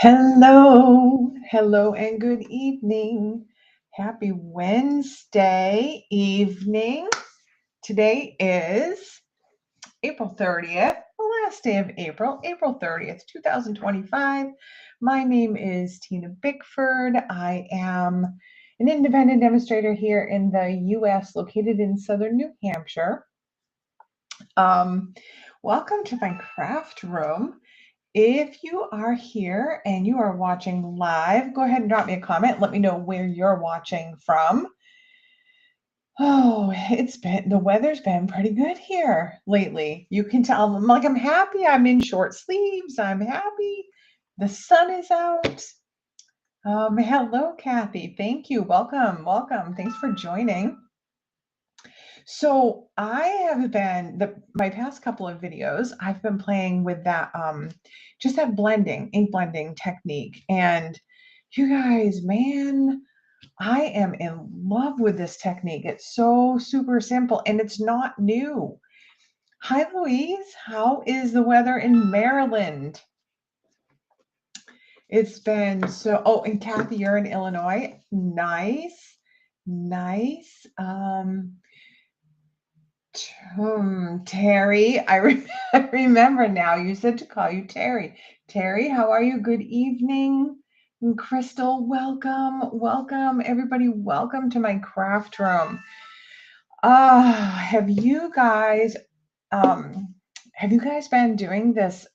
Hello, and good evening. Happy Wednesday evening. Today is April 30th, the last day of April, April 30th, 2025. My name is Tina Bickford. I am an independent demonstrator here in the U.S., located in southern New Hampshire. Welcome to my craft room. If you are here and you are watching live, go ahead and drop me a comment. Let me know where you're watching from. Oh, the weather's been pretty good here lately. You can tell I'm happy. I'm in short sleeves. I'm happy. The sun is out. Hello, Kathy. Thank you. Welcome. Thanks for joining. So I have been my past couple of videos, I've been playing with that just that ink blending technique. And you guys, man, I am in love with this technique. It's so super simple and it's not new. Hi, Louise. How is the weather in Maryland? It's been so, oh, and Kathy, you're in Illinois. Nice. Terry, I remember now. You said to call you Terry. Terry, how are you? Good evening. And Crystal, welcome. Everybody, welcome to my craft room. Have you guys been doing this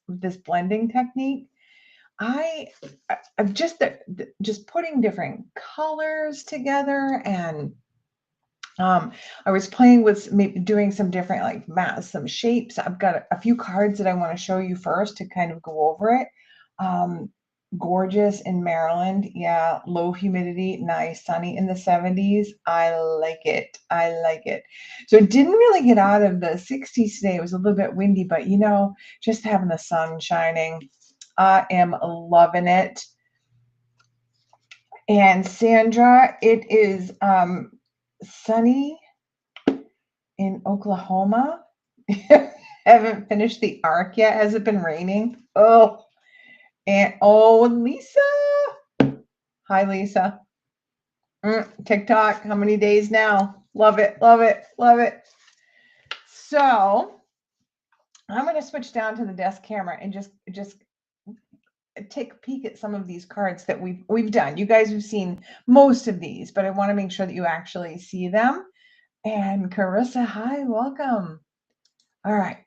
blending technique? I've just putting different colors together, and I was playing with maybe doing some different some shapes. I've got a few cards that I want to show you first to kind of go over it. Gorgeous in Maryland. Yeah, low humidity, nice, sunny in the 70s. I like it. So it didn't really get out of the 60s today. It was a little bit windy, but just having the sun shining, I am loving it. And Sandra, it is sunny in Oklahoma. Haven't finished the arc yet. Has it been raining? Lisa. Hi, Lisa. TikTok, how many days now? Love it. So I'm going to switch down to the desk camera and just take a peek at some of these cards that we've done. You guys have seen most of these, but I want to make sure that you actually see them. And Carissa, hi, welcome. All right.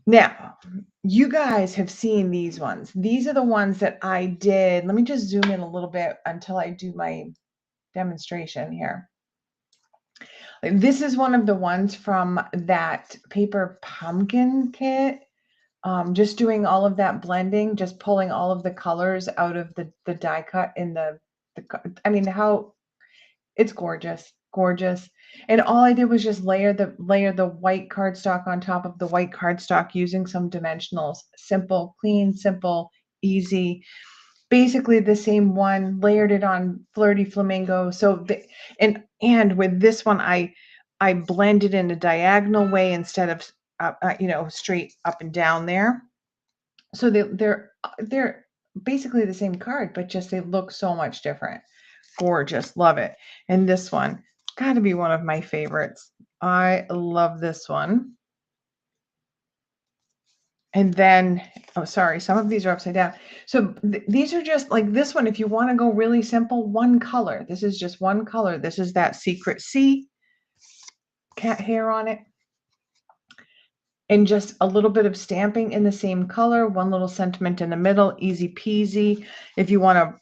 Now, you guys have seen these ones. These are the ones that I did. Let me just zoom in a little bit until I do my demonstration here. This is one of the ones from that paper pumpkin kit. Just doing all of that blending, just pulling all of the colors out of the die cut in how it's gorgeous. And all I did was just layer the white cardstock on top of the white cardstock using some dimensionals. Simple, clean, simple, easy. Basically the same one, layered it on Flirty Flamingo. So and with this one, I blended in a diagonal way instead of straight up and down there. So they're basically the same card, but just they look so much different. Gorgeous, love it. And this one, got to be one of my favorites. I love this one. And then, oh, sorry, some of these are upside down. So these are just like this one. If you want to go really simple, one color. This is just one color. This is that Secret C cat hair on it. And just a little bit of stamping in the same color, one little sentiment in the middle, easy peasy. If you want to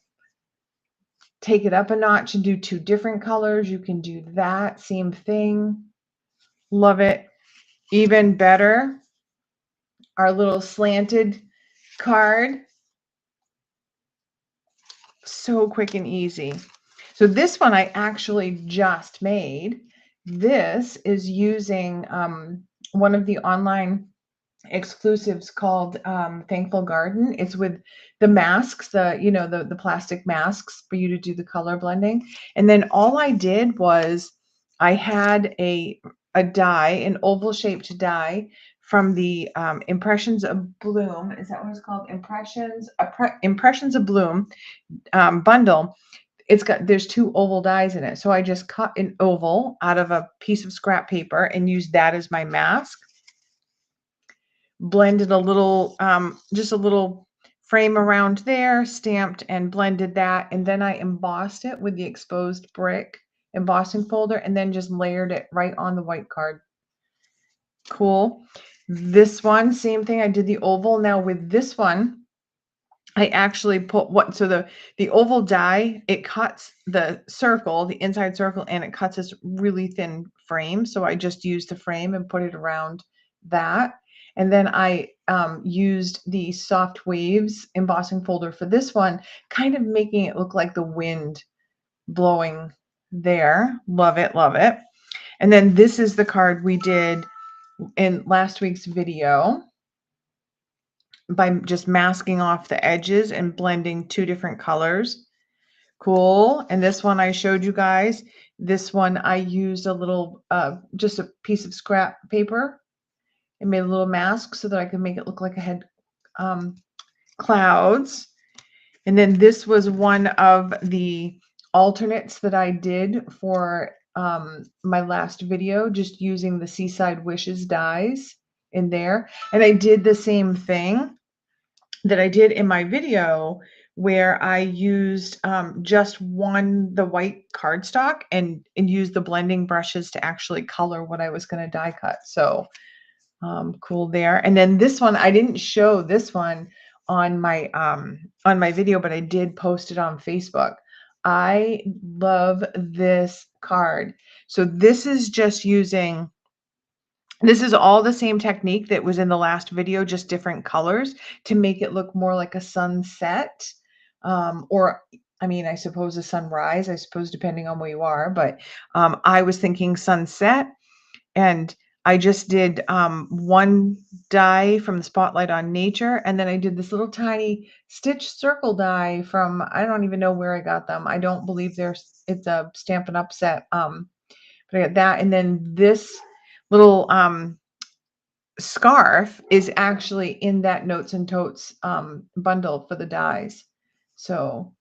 take it up a notch and do two different colors, you can do that. Same thing. Love it. Even better, our little slanted card. So quick and easy. So this one I actually just made. This is using one of the online exclusives called Thankful Garden. It's with the masks, the plastic masks for you to do the color blending. And then all I did was I had a die, an oval shaped die from the Impressions of Bloom. Is that what it's called? Impressions of Bloom bundle. There's 2 oval dies in it. So I just cut an oval out of a piece of scrap paper and used that as my mask. Blended a little, just a little frame around there, stamped and blended that. And then I embossed it with the exposed brick embossing folder and then just layered it right on the white card. Cool. This one, same thing. I did the oval. Now with this one, I actually put the oval die, it cuts the circle, the inside circle, and it cuts this really thin frame. So I just used the frame and put it around that. And then I used the Soft Waves embossing folder for this one, kind of making it look like the wind blowing there. Love it, love it. And then this is the card we did in last week's video by just masking off the edges and blending 2 different colors. Cool. And this one I showed you guys. This one I used a little, just a piece of scrap paper and made a little mask so that I could make it look like I had clouds. And then this was one of the alternates that I did for my last video, just using the Seaside Wishes dies in there. And I did the same thing that I did in my video where I used just the white cardstock and used the blending brushes to actually color what I was going to die cut. So cool there. And then this one, I didn't show this one on my video, but I did post it on Facebook. I love this card. So this is just using, this is all the same technique that was in the last video, just different colors to make it look more like a sunset. Or, I mean, I suppose a sunrise, I suppose, depending on where you are. But I was thinking sunset. And I just did 1 die from the Spotlight on Nature. And then I did this little tiny stitch circle die from, I don't even know where I got them. I don't believe it's a Stampin' Up set. But I got that. And then this little scarf is actually in that Notes and Totes bundle for the dies. So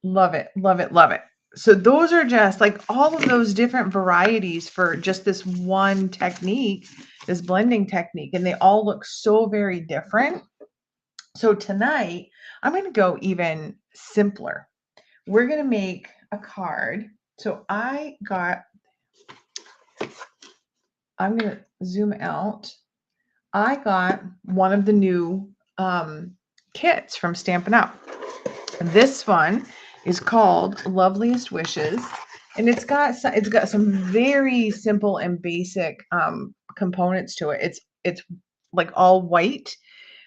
love it, love it, love it. So those are just like all of those different varieties for just this one technique, this blending technique, and they all look so very different. So tonight I'm going to go even simpler. We're going to make a card. So I'm going to zoom out. I got one of the new kits from Stampin' Up. This one is called Loveliest Wishes, and it's got some very simple and basic components to it. It's like all white,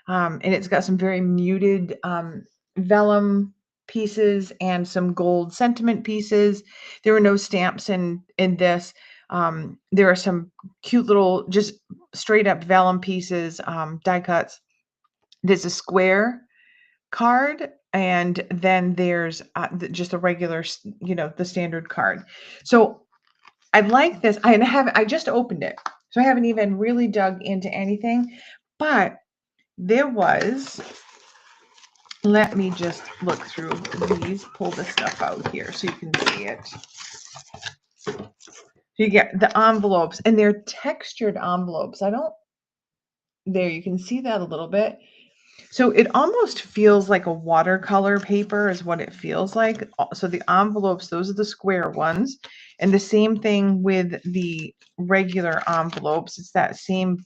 and it's got some very muted vellum pieces and some gold sentiment pieces. There were no stamps in this. There are some cute little just straight up vellum pieces, die cuts. There's a square card, and then there's just a regular, the standard card. So I like this. I just opened it, so I haven't even really dug into anything, but there was, let me just look through these, pull this stuff out here so you can see it. So you get the envelopes, and they're textured envelopes. There, you can see that a little bit. So it almost feels like a watercolor paper is what it feels like. So the envelopes, those are the square ones. And the same thing with the regular envelopes. It's that same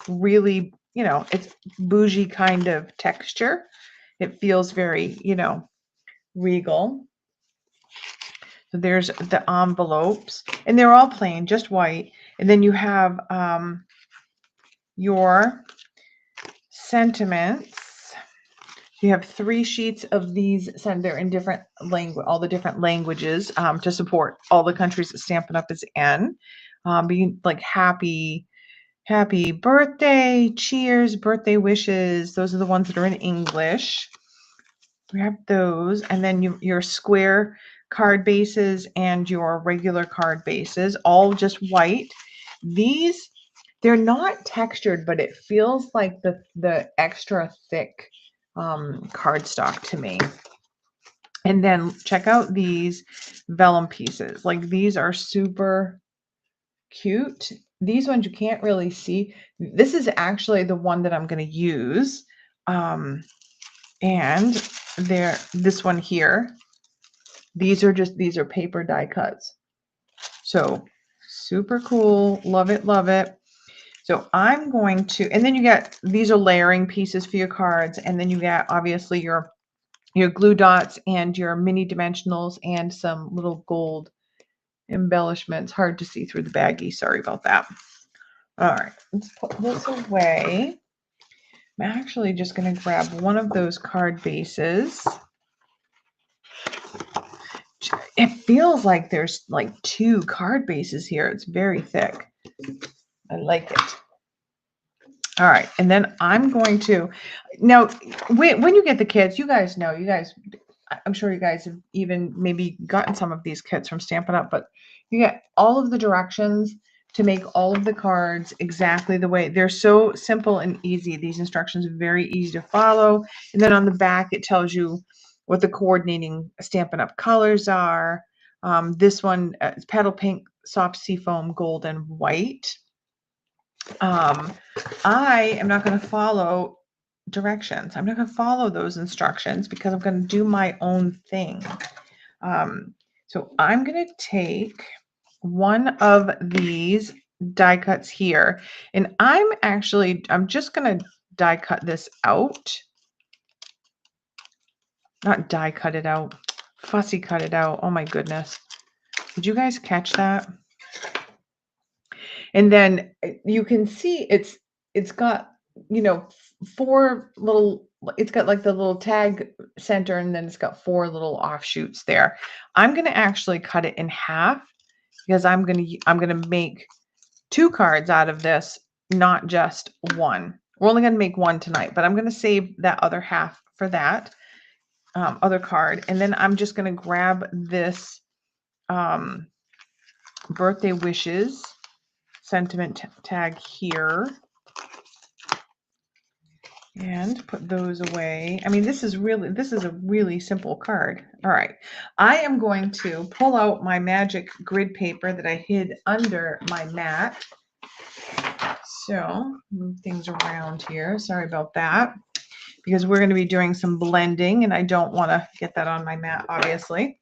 really, it's bougie kind of texture. It feels very, regal. So there's the envelopes, and they're all plain, just white. And then you have your sentiments. You have 3 sheets of these. They're in different all the different languages to support all the countries that Stampin' Up is in. Being like happy birthday, cheers, birthday wishes. Those are the ones that are in English. We have those, and then your square card bases and your regular card bases, all just white. These They're not textured, but it feels like the extra thick cardstock to me. And then check out these vellum pieces. Like these are super cute. These ones you can't really see. This is actually the one that I'm going to use. And this one here, these are paper die cuts. So super cool. Love it, love it. So I'm going to, and then you get, these are layering pieces for your cards. And then you get obviously your glue dots and your mini dimensionals and some little gold embellishments. Hard to see through the baggie. Sorry about that. All right, let's put this away. I'm actually just going to grab one of those card bases. It feels like there's like 2 card bases here. It's very thick. I like it. All right, and then I'm going to, now when you get the kits, you guys know, I'm sure you guys have even maybe gotten some of these kits from Stampin' Up, but you get all of the directions to make all of the cards exactly the way. They're so simple and easy. These instructions are very easy to follow. And then on the back, it tells you what the coordinating Stampin' Up colors are. This one is petal pink, soft seafoam, gold, and white. I am not going to follow directions. I'm not going to follow those instructions because I'm going to do my own thing. So I'm going to take one of these die cuts here, and I'm just going to die cut this out. Not die cut it out, fussy cut it out. Oh my goodness. Did you guys catch that? And then you can see it's got, you know, 4 little, it's got like the little tag center, and then it's got 4 little offshoots there. I'm going to actually cut it in half because I'm going to make 2 cards out of this, not just one. We're only going to make 1 tonight, but I'm going to save that other half for that other card. And then I'm just going to grab this birthday wishes sentiment tag here and put those away. I mean, this is a really simple card. All right, I am going to pull out my magic grid paper that I hid under my mat. So move things around here. Sorry about that, because we're going to be doing some blending and I don't want to get that on my mat, obviously.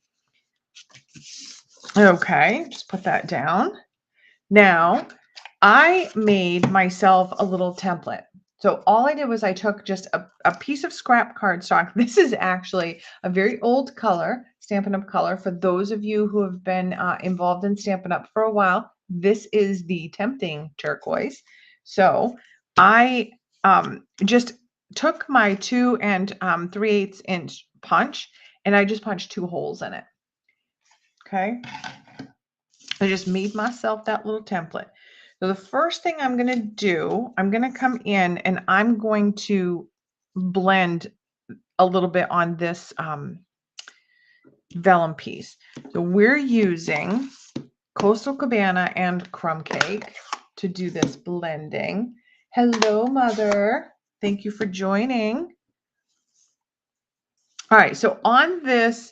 Okay, just put that down. Now, I made myself a little template. So all I did was I took just a piece of scrap cardstock. This is actually a very old color, Stampin' Up! Color. For those of you who have been involved in Stampin' Up! For a while, this is the Tempting Turquoise. So I just took my 2 3/8 inch punch, and I just punched 2 holes in it. Okay. I just made myself that little template. So the first thing I'm going to do, I'm going to come in and I'm going to blend a little bit on this vellum piece. So we're using Coastal Cabana and Crumb Cake to do this blending. Hello, Mother. Thank you for joining. All right, so on this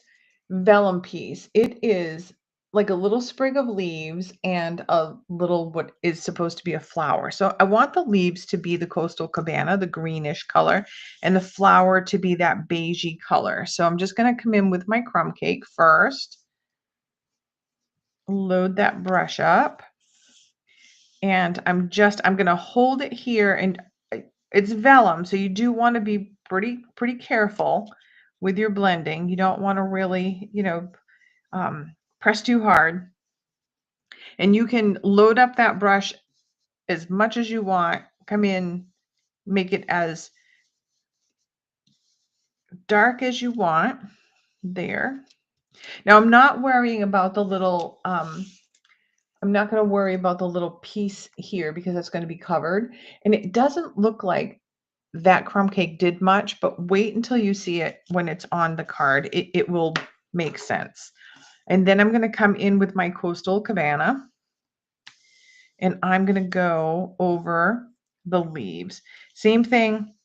vellum piece, it is like a little sprig of leaves and a little what is supposed to be a flower. So I want the leaves to be the Coastal Cabana, the greenish color, and the flower to be that beigey color. So I'm just going to come in with my crumb cake first. Load that brush up. And I'm going to hold it here, and it's vellum, so you do want to be pretty careful with your blending. You don't want to really, you know, press too hard. And you can load up that brush as much as you want. Come in, make it as dark as you want there. Now I'm not worrying about the little, I'm not going to worry about the little piece here because it's going to be covered. And it doesn't look like that crumb cake did much, but wait until you see it when it's on the card. It will make sense. And then I'm going to come in with my Coastal Cabana. and I'm going to go over the leaves. Same thing,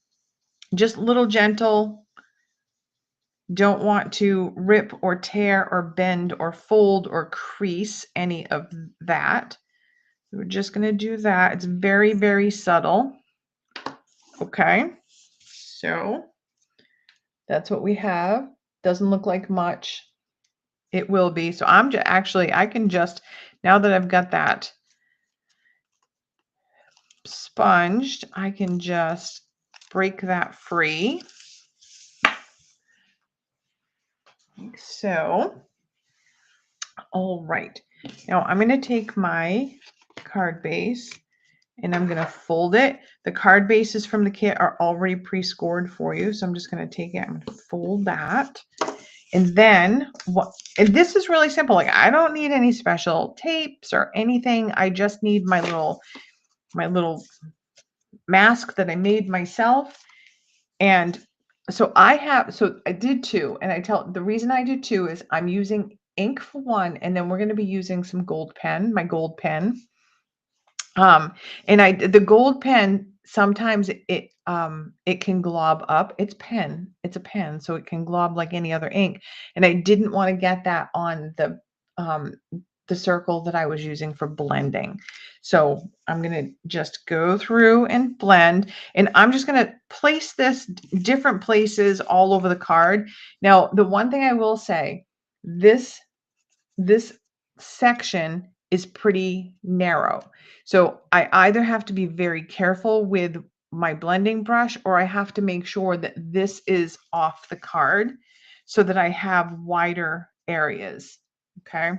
just a little gentle. Don't want to rip or tear or bend or fold or crease any of that. We're just going to do that. It's very, very subtle. Okay, so that's what we have. Doesn't look like much. It will be. So I'm just actually, I can just, now that I've got that sponged, I can just break that free. Like so. All right. Now I'm going to take my card base and I'm going to fold it. The card bases from the kit are already pre-scored for you. So I'm just going to take it, I'm going to fold that. And then and this is really simple. Like I don't need any special tapes or anything. I just need my little mask that I made myself. And so I did two, and the reason I did two is I'm using ink for one, and then we're going to be using some gold pen, my gold pen. And the gold pen, sometimes it can glob up. It's a pen, so it can glob like any other ink. And I didn't want to get that on the circle that I was using for blending. So I'm going to just go through and blend, and I'm just going to place this different places all over the card. Now, the one thing I will say, this section is pretty narrow. So I either have to be very careful with my blending brush, or I have to make sure that this is off the card so that I have wider areas. Okay.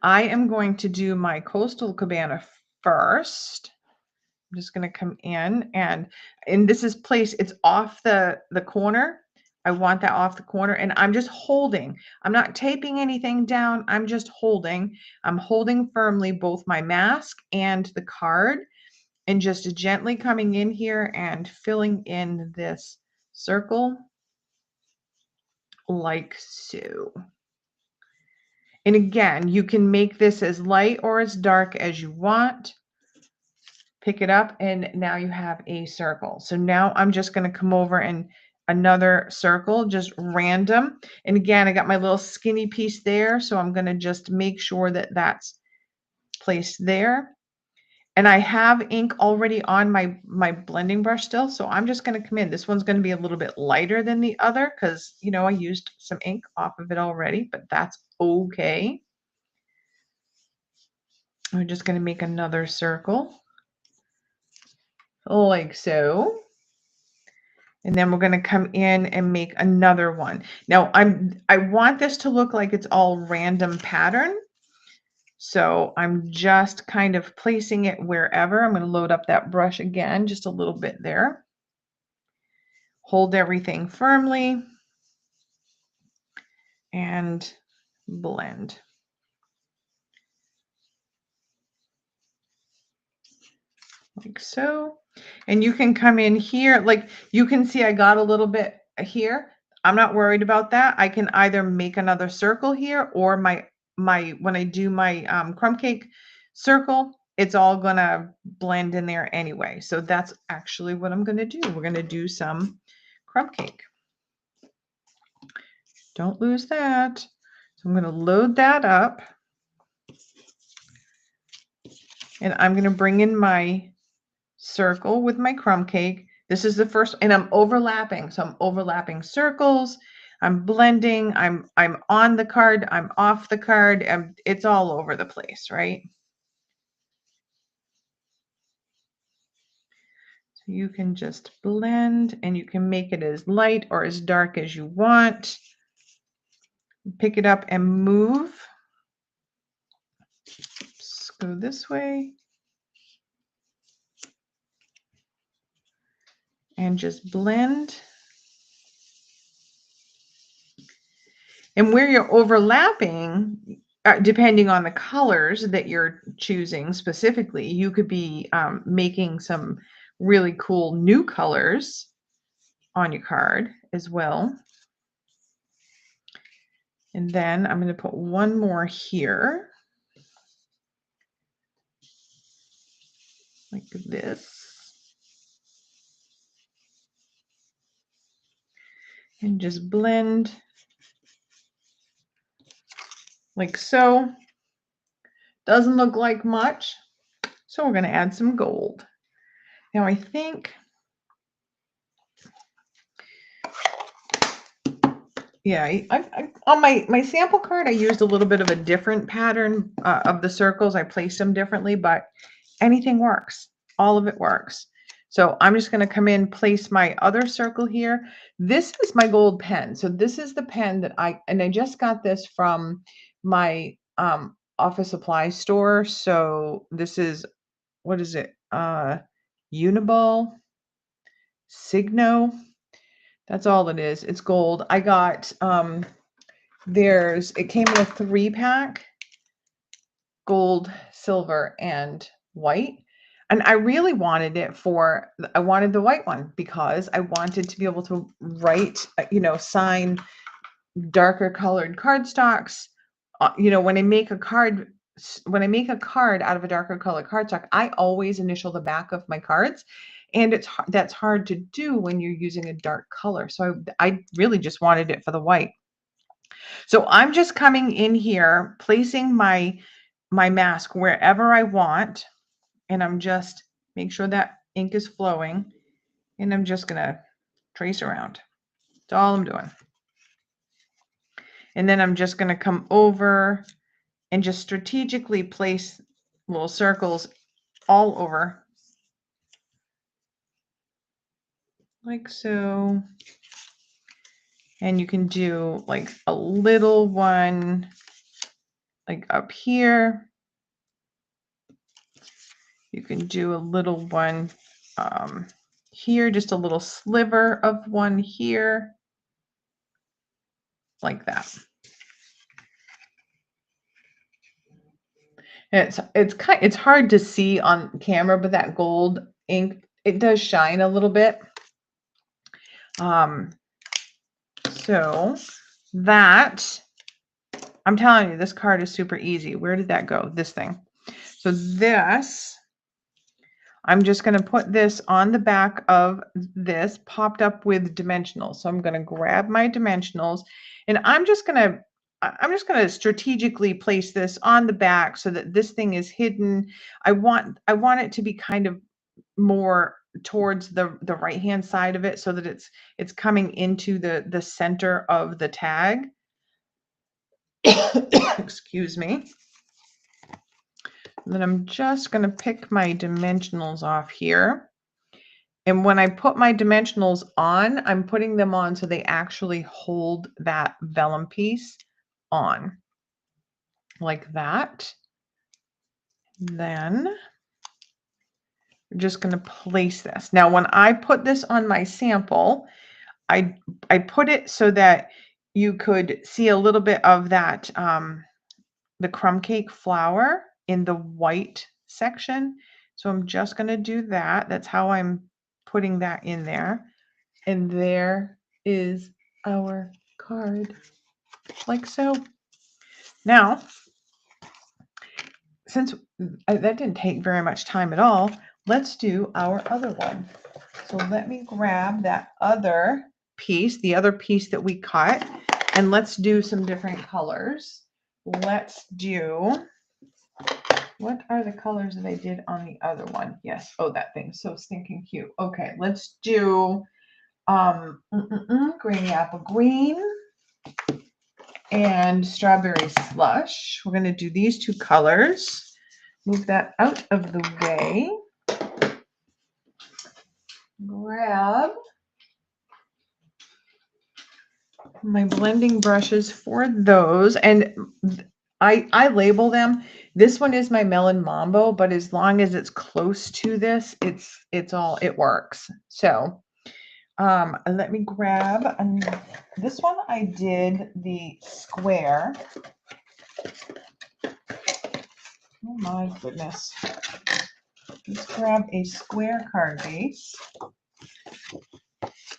I am going to do my Coastal Cabana first. I'm just going to come in and this is placed, it's off the corner. I want that off the corner, and I'm just holding. I'm not taping anything down. I'm just holding. I'm holding firmly both my mask and the card, and just gently coming in here and filling in this circle like so. And again, you can make this as light or as dark as you want. Pick it up, and now you have a circle. So now I'm just going to come over and another circle, just random. And again, I got my little skinny piece there, so I'm going to just make sure that that's placed there. And I have ink already on my blending brush still, so I'm just going to come in. This one's going to be a little bit lighter than the other because, you know, I used some ink off of it already, but that's okay. I'm just going to make another circle like so. And then we're going to come in and make another one. Now I want this to look like it's all random pattern. So I'm just kind of placing it wherever. I'm going to load up that brush again, just a little bit there. Hold everything firmly and blend. Like so. And you can come in here, like you can see I got a little bit here. I'm not worried about that. I can either make another circle here, or when I do my crumb cake circle, it's all gonna blend in there anyway. So that's actually what I'm gonna do. We're gonna do some crumb cake. Don't lose that. So I'm gonna load that up, and I'm gonna bring in my circle with my crumb cake. This is the first, and I'm overlapping. So I'm overlapping circles. I'm blending. I'm on the card. I'm off the card. It's all over the place, right? So you can just blend, and you can make it as light or as dark as you want. Pick it up and move. Let's go this way. And just blend. And where you're overlapping, depending on the colors that you're choosing specifically, you could be making some really cool new colors on your card as well. And then I'm going to put one more here. like this. And just blend like so. Doesn't look like much, so we're going to add some gold. Now I think, yeah, on my sample card, I used a little bit of a different pattern of the circles. I placed them differently, but anything works. All of it works. So I'm just going to come in, place my other circle here. This is my gold pen. So this is the pen that I just got this from my office supply store. So this is, what is it? UNIBALL, Signo. That's all it is. It's gold. I got, it came in a 3-pack, gold, silver, and white. And I really wanted it I wanted the white one because I wanted to be able to write, sign darker colored cardstocks. When I make a card out of a darker colored cardstock, I always initial the back of my cards. And that's hard to do when you're using a dark color. So I really just wanted it for the white. So I'm just coming in here, placing my mask wherever I want. And I'm just make sure that ink is flowing. And I'm just going to trace around. That's all I'm doing. And then I'm just going to come over and just strategically place little circles all over. Like so. And you can do like a little one like up here. You can do a little one here, just a little sliver of one here, like that. And it's hard to see on camera, but that gold ink, it does shine a little bit. So that, I'm telling you, this card is super easy. Where did that go? This thing. So this, I'm just going to put this on the back of this, popped up with dimensionals. So I'm going to grab my dimensionals, and I'm just going to strategically place this on the back so that this thing is hidden. I want it to be kind of more towards the right hand side of it, so that it's coming into the center of the tag. Excuse me. Then I'm just going to pick my dimensionals off here. And when I put my dimensionals on, I'm putting them on so they actually hold that vellum piece on. Like that. Then we're just going to place this. Now, when I put this on my sample, I put it so that you could see a little bit of that, the crumb cake flour in the white section. So I'm just going to do that. That's how I'm putting that in there. And there is our card, like so. Now, since that didn't take very much time at all, let's do our other one. So let me grab that other piece, the other piece that we cut, and let's do some different colors. Let's do, what are the colors that I did on the other one? Yes. Oh, that thing's so stinking cute. Okay, let's do green apple green and strawberry slush. We're going to do these two colors. Move that out of the way. Grab my blending brushes for those, and I label them. This one is my Melon Mambo, but as long as it's close to this, it works. So let me grab, this one I did the square. Oh my goodness. Let's grab a square card base.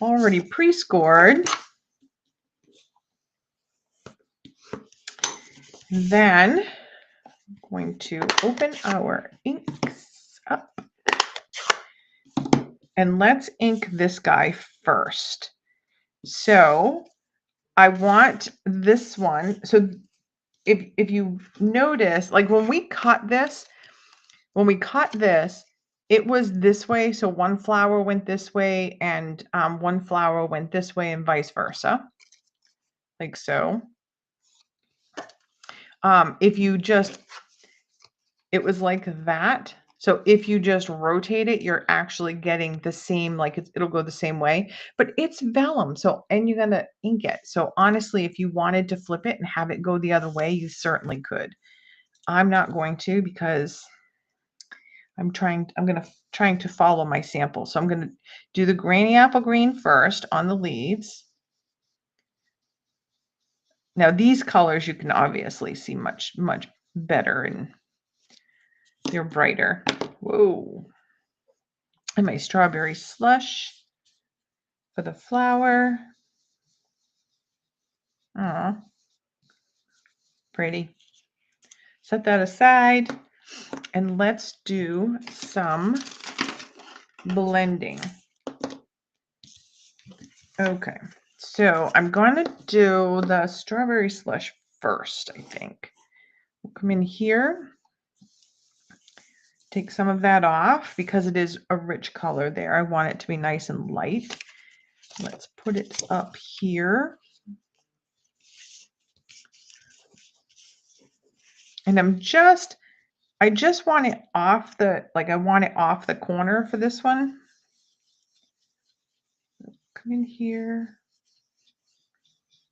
Already pre-scored. Then I'm going to open our inks up. And let's ink this guy first. So I want this one. So if you notice, like when we cut this, it was this way. So one flower went this way and one flower went this way and vice versa, like so. If you just, it was like that. So if you just rotate it, you're actually getting the same, like it'll go the same way, but it's vellum. So, and you're going to ink it. So honestly, if you wanted to flip it and have it go the other way, you certainly could. I'm not going to because I'm trying to follow my sample. So I'm going to do the granny apple green first on the leaves. Now these colors you can obviously see much better and they're brighter. Whoa. And my strawberry slush for the flower. Aw, pretty. Set that aside and let's do some blending. Okay, so I'm going to do the strawberry slush first, I think. We'll come in here, take some of that off because it is a rich color there. I want it to be nice and light. Let's put it up here. And I just want it off the, like I want it off the corner for this one. Come in here.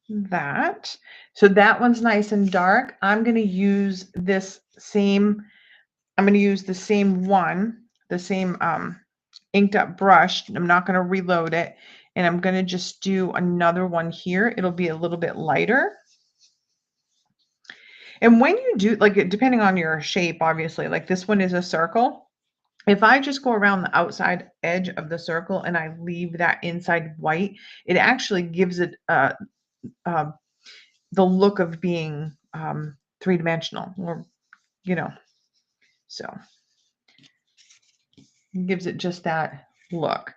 That. So that one's nice and dark. I'm going to use this same, I'm going to use the same one, the same inked up brush. I'm not going to reload it. And I'm going to just do another one here. It'll be a little bit lighter. And when you do, like, depending on your shape, obviously, like this one is a circle. If I just go around the outside edge of the circle and I leave that inside white, it actually gives it the look of being three-dimensional, or, you know, so it gives it just that look.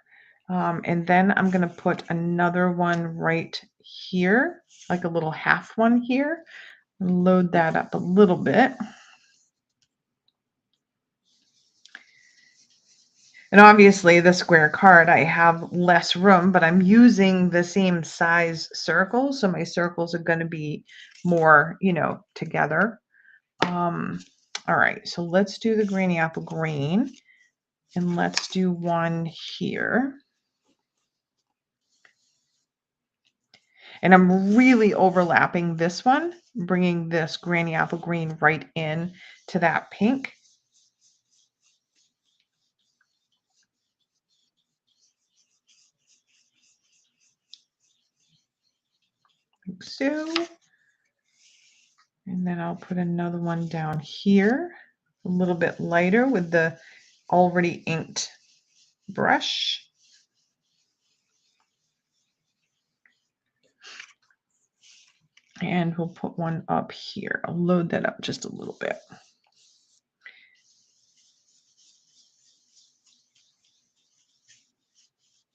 And then I'm going to put another one right here, like a little half one here. Load that up a little bit. And obviously the square card, I have less room, but I'm using the same size circles. So my circles are going to be more, you know, together. All right, so let's do the granny apple green and let's do one here. And I'm really overlapping this one, bringing this granny apple green right in to that pink. Like so. And then I'll put another one down here, a little bit lighter with the already inked brush. And we'll put one up here. I'll load that up just a little bit.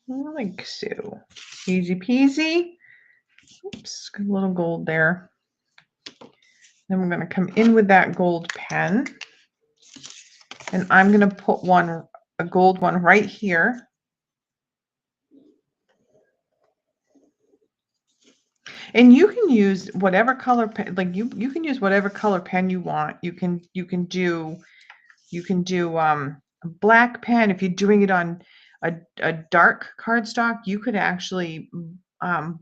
Like so. Easy peasy. Oops, got a little gold there. Then we're going to come in with that gold pen. And I'm going to put a gold one right here. And you can use whatever color pen, like you can use whatever color pen you want. You can do a black pen. If you're doing it on a dark cardstock, you could actually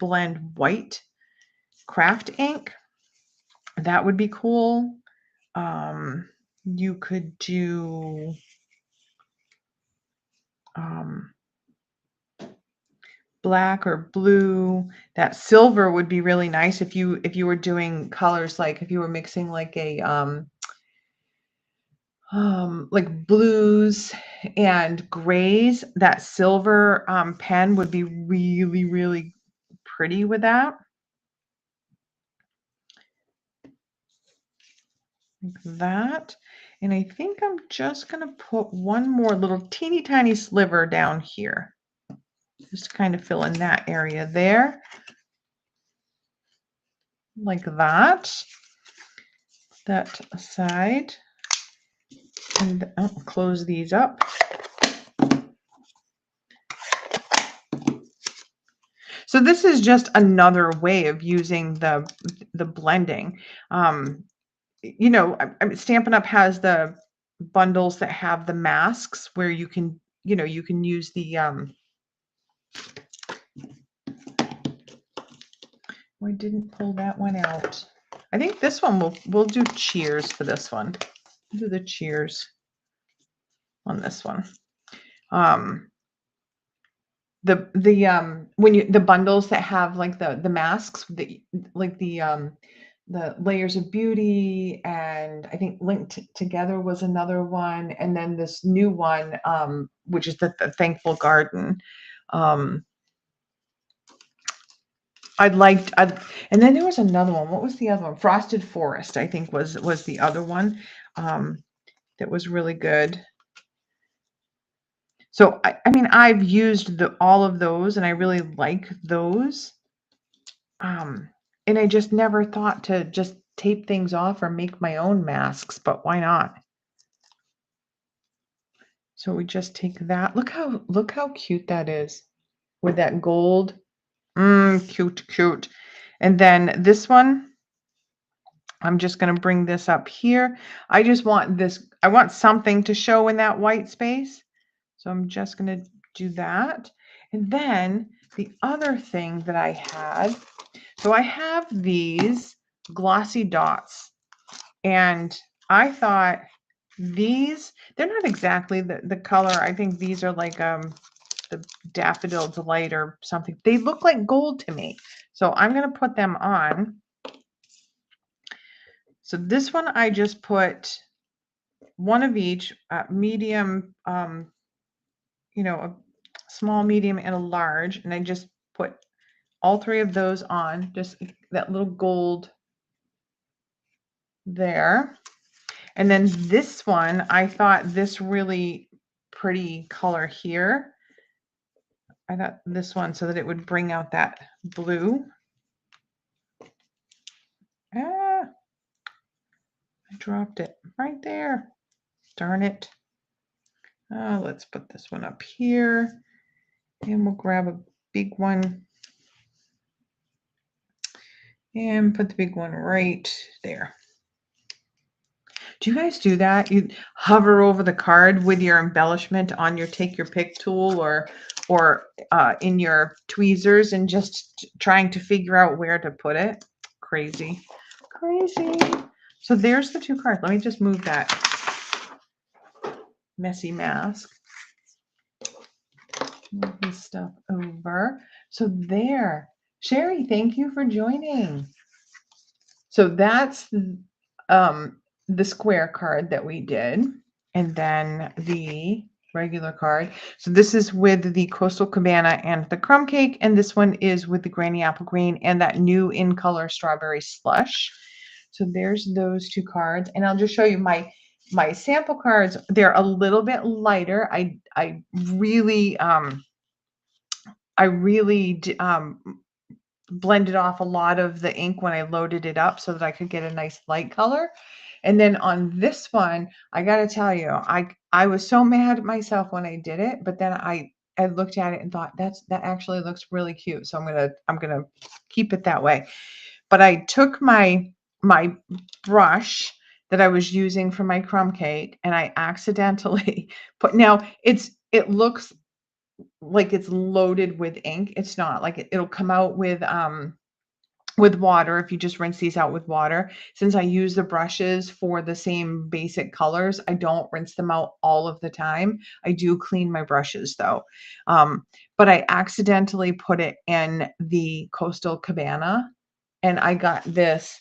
blend white craft ink. That would be cool. You could do black or blue. That silver would be really nice if you were doing colors, like if you were mixing like a like blues and grays. That silver pen would be really pretty with that. Like that. And I think I'm just going to put one more little teeny tiny sliver down here. Just to kind of fill in that area there. Like that. That aside. And I'll close these up. So this is just another way of using the blending. You know, Stampin' Up! Has the bundles that have the masks where you can, you know, you can use the I didn't pull that one out. I think this one we'll do cheers for this one. We'll do the cheers on this one. When you the bundles that have like the masks, like the layers of beauty, and I think linked together was another one, and then this new one, which is the thankful garden. And then there was another one. What was the other one? Frosted Forest, I think was the other one, that was really good. So I mean, I've used all of those, and I really like those. And I just never thought to just tape things off or make my own masks, but why not? So we just take that. Look how cute that is with that gold. Cute, cute. And then this one, I'm just going to bring this up here. I just want this, I want something to show in that white space. So I'm just going to do that. And then the other thing that I had, so I have these glossy dots, and I thought these, they're not exactly the color. I think these are like the Daffodil Delight or something. They look like gold to me. So I'm going to put them on. So this one, I just put one of each, medium, you know, a small, medium, and a large. And I just put all three of those on, just that little gold there. And then this one, I thought this really pretty color here. I thought this one, so that it would bring out that blue. Ah, I dropped it right there. Darn it. Let's put this one up here, and we'll grab a big one and put the big one right there. Do you guys do that? You hover over the card with your embellishment on your take your pick tool, or in your tweezers, and just trying to figure out where to put it? Crazy, crazy. So there's the two cards. Let me just move that messy mask. Move this stuff over. So there. Sherry, thank you for joining. So that's the square card that we did, and then the regular card. So this is with the Coastal Cabana and the crumb cake, and this one is with the Granny Apple Green and that new in color strawberry slush. So there's those two cards, and I'll just show you my sample cards. They're a little bit lighter. I really blended off a lot of the ink when I loaded it up so that I could get a nice light color. And then on this one, I got to tell you, I was so mad at myself when I did it, but then I looked at it and thought that actually looks really cute. So I'm going to keep it that way. But I took my brush that I was using for my crumb cake, and I accidentally put, now it looks like it's loaded with ink. It's not. Like it'll come out with water if you just rinse these out with water. Since I use the brushes for the same basic colors, I don't rinse them out all of the time. I do clean my brushes though. But I accidentally put it in the Coastal Cabana, and I got this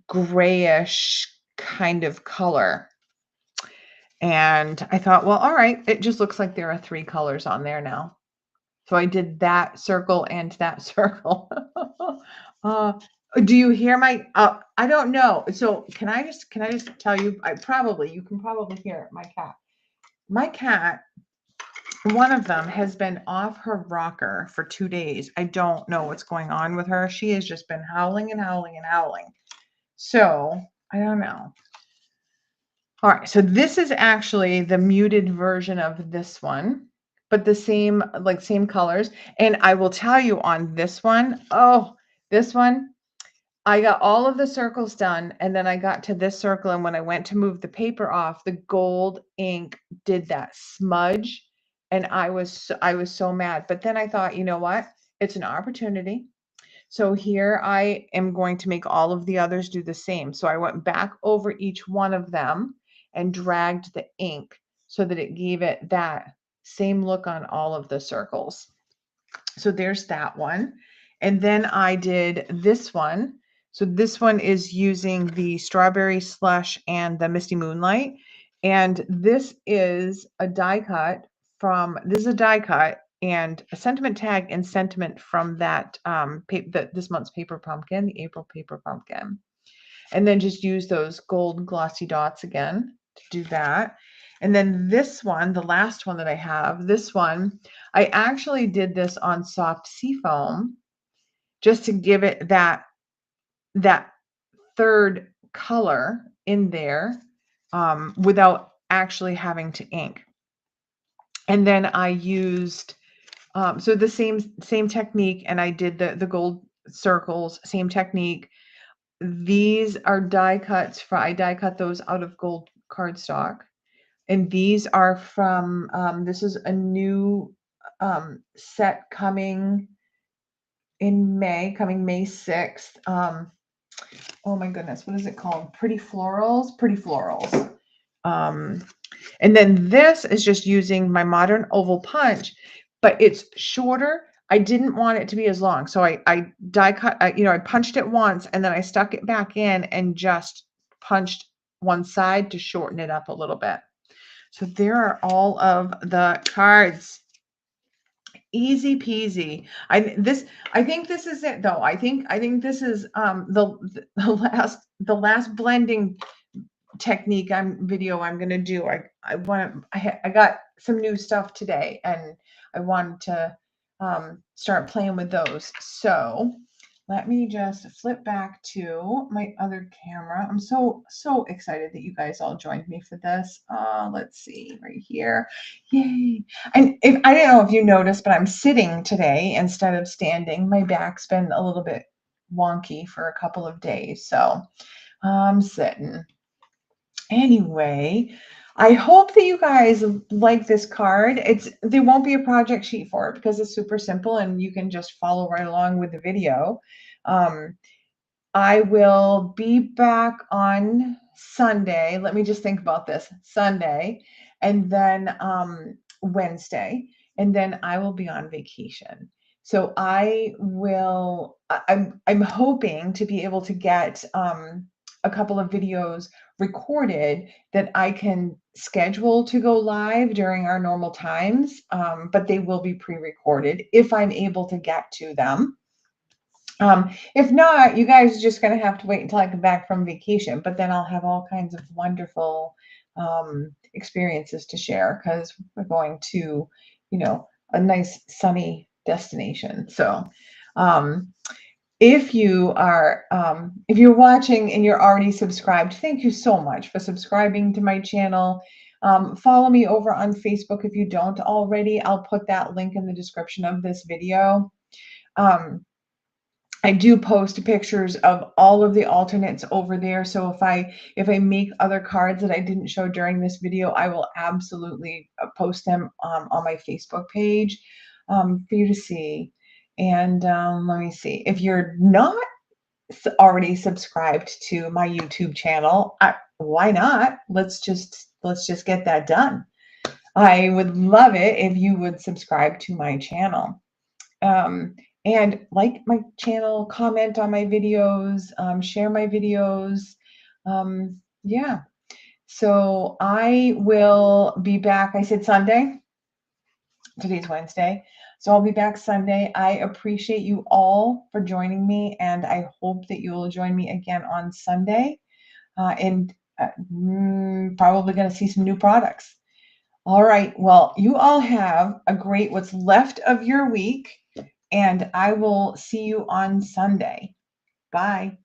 grayish kind of color. And I thought, well, all right, it just looks like there are 3 colors on there now. So I did that circle and that circle. Do you hear my, I don't know. So can I just tell you, you can probably hear it, my cat, one of them has been off her rocker for 2 days. I don't know what's going on with her. She has just been howling and howling and howling. So I don't know. All right. So this is actually the muted version of this one, but the same, like same colors. And I will tell you on this one, oh, this one, I got all of the circles done, and then I got to this circle, and when I went to move the paper off, the gold ink did that smudge, and I was so mad. But then I thought, you know what? It's an opportunity. So here I am going to make all of the others do the same. So I went back over each one of them and dragged the ink so that it gave it that same look on all of the circles. So there's that one. And then I did this one. So this one is using the Strawberry Slush and the Misty Moonlight. And this is a die cut and a sentiment tag and sentiment from that this month's paper pumpkin, the April paper pumpkin. And then just use those gold glossy dots again to do that. And then this one, the last one that I have, this one, I actually did this on soft seafoam just to give it that third color in there without actually having to ink. And then I used, so the same technique, and I did the gold circles, same technique. These are die cuts I die cut those out of gold cardstock. And these are from, this is a new set coming May 6th. Oh my goodness, what is it called? Pretty Florals. And then this is just using my modern oval punch, but it's shorter. I didn't want it to be as long. So I die cut, I punched it once and then I stuck it back in and just punched one side to shorten it up a little bit. So there are all of the cards. Easy peasy. I think this is it though. I think this is the last blending technique video I'm going to do. I got some new stuff today and I wanted to start playing with those. So let me just flip back to my other camera. I'm so excited that you guys all joined me for this. Let's see right here. Yay. And I don't know if you noticed, but I'm sitting today instead of standing. My back's been a little bit wonky for a couple of days. So I'm sitting. Anyway, I hope that you guys like this card. There won't be a project sheet for it because it's super simple and you can just follow right along with the video. I will be back on Sunday. Let me just think about this. Sunday and then Wednesday, and then I will be on vacation. So I'm hoping to be able to get a couple of videos recorded that I can schedule to go live during our normal times, but they will be pre-recorded if I'm able to get to them. If not, you guys are just going to have to wait until I come back from vacation, but then I'll have all kinds of wonderful experiences to share because we're going to, a nice sunny destination. So, if you're watching and you're already subscribed, thank you so much for subscribing to my channel. Follow me over on Facebook if you don't already. I'll put that link in the description of this video. I do post pictures of all of the alternates over there. So if I make other cards that I didn't show during this video, I will absolutely post them on my Facebook page for you to see. And let me see. If you're not already subscribed to my YouTube channel, why not? Let's just get that done. I would love it if you would subscribe to my channel. And like my channel, comment on my videos, share my videos. Yeah. So I will be back. I said Sunday. Today's Wednesday. So I'll be back Sunday. I appreciate you all for joining me, and I hope that you will join me again on Sunday. Probably going to see some new products. All right. Well, you all have a great what's left of your week, and I will see you on Sunday. Bye.